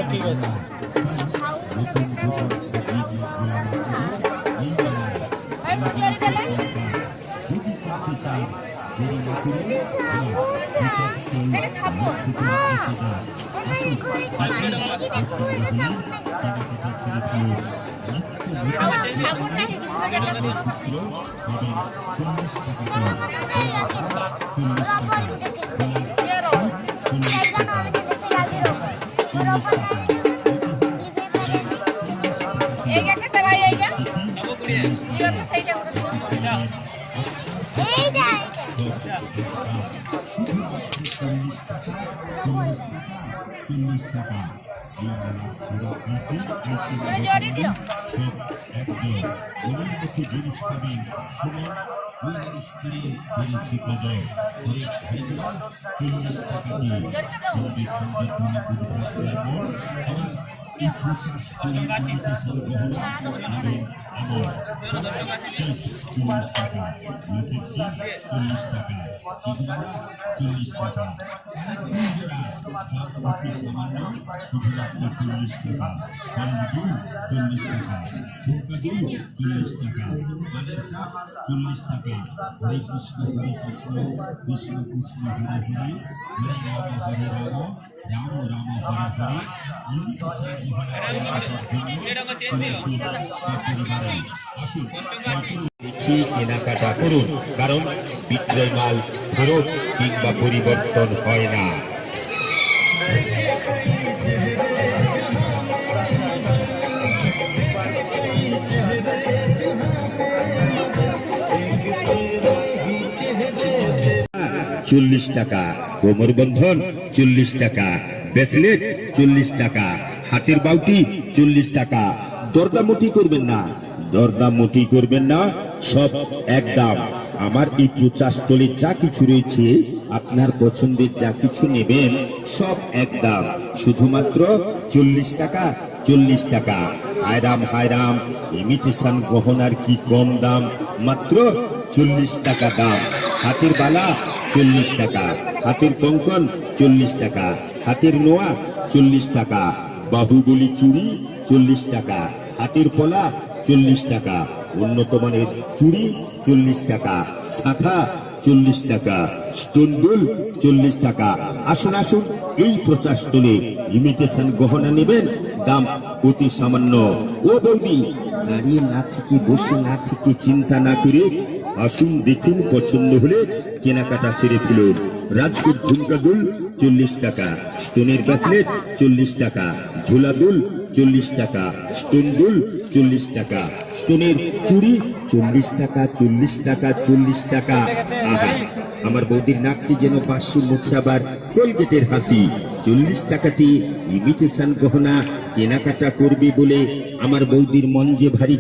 ঠিক আছে কেনাকাটা করুন, কারণ বিক্রয় মাল ফেরত কিংবা পরিবর্তন হয় না। চল্লিশ টাকা কোমর বন্ধন, 40 টাকা ব্রেসলেট, 40 টাকা হাতের বাউটি, 40 টাকা। দরদামুটি করবেন না, দরদামুটি করবেন না, সব একদম। আমার এই 50 তলে যা কিছু রয়েছে, আপনার পছন্দের যা কিছু নেবেন সব একদম, শুধুমাত্র 40 টাকা, 40 টাকা। হায়রাম হায়রাম, ইমিটেশন গহনার কি কম দাম, মাত্র 40 টাকা দাম। হাতের বালা 40 টাকা, হাতের কঙ্কন 40 টাকা, হাতের নোয়া 40 টাকা, বাহুবলী চুড়ি 40 টাকা, হাতের পলা 40 টাকা, উন্নত মানের চুড়ি 40 টাকা, শাখা 40 টাকা, স্টোনগুল 40 টাকা। আসুন আসুন, এই 50 তলে ইমিটেশন গহনা নেবেন, দাম অতি সামান্য। ও বৌদি, দাঁড়িয়ে না থেকে, বসে না থেকে, চিন্তা না করে আসুন, দেখুন, পছন্দ হলে কেনাকাটা সেরে ফেলুন। রাজপুত ঝুমকা দুল 40 টাকা, স্টোনের ব্রেসলেট 40 টাকা, ঝোলা দুল 40 টাকা, স্টোন দুল 40 টাকা, স্টোনের চুড়ি 40 টাকা, 40 টাকা, 40 টাকা। আহা, আমার বৌদির নাকটি যেন বাঁশির মুখে আবার কোলগেটের হাসি। 40 টাকাতে ইমিটেশন গহনা কেনাকাটা করবে বলে আমার বৌদির মন যে ভারী।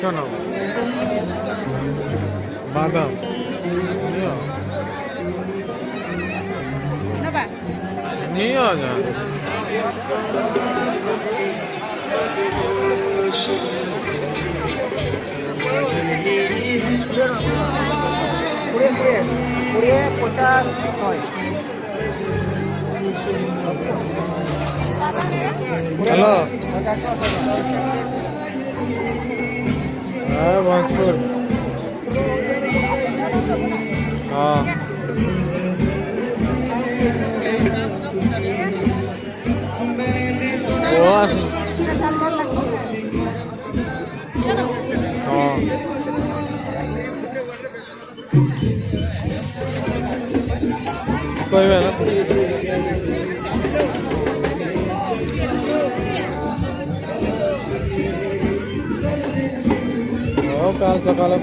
শোনো বাদাম নিয়ে যা হ্যালো হ্যাঁ ভরপুর হ্যাঁ ও আছে হ্যাঁ কইবে না কাল সকালে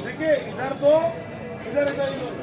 देखिए इधर दो इधर इधर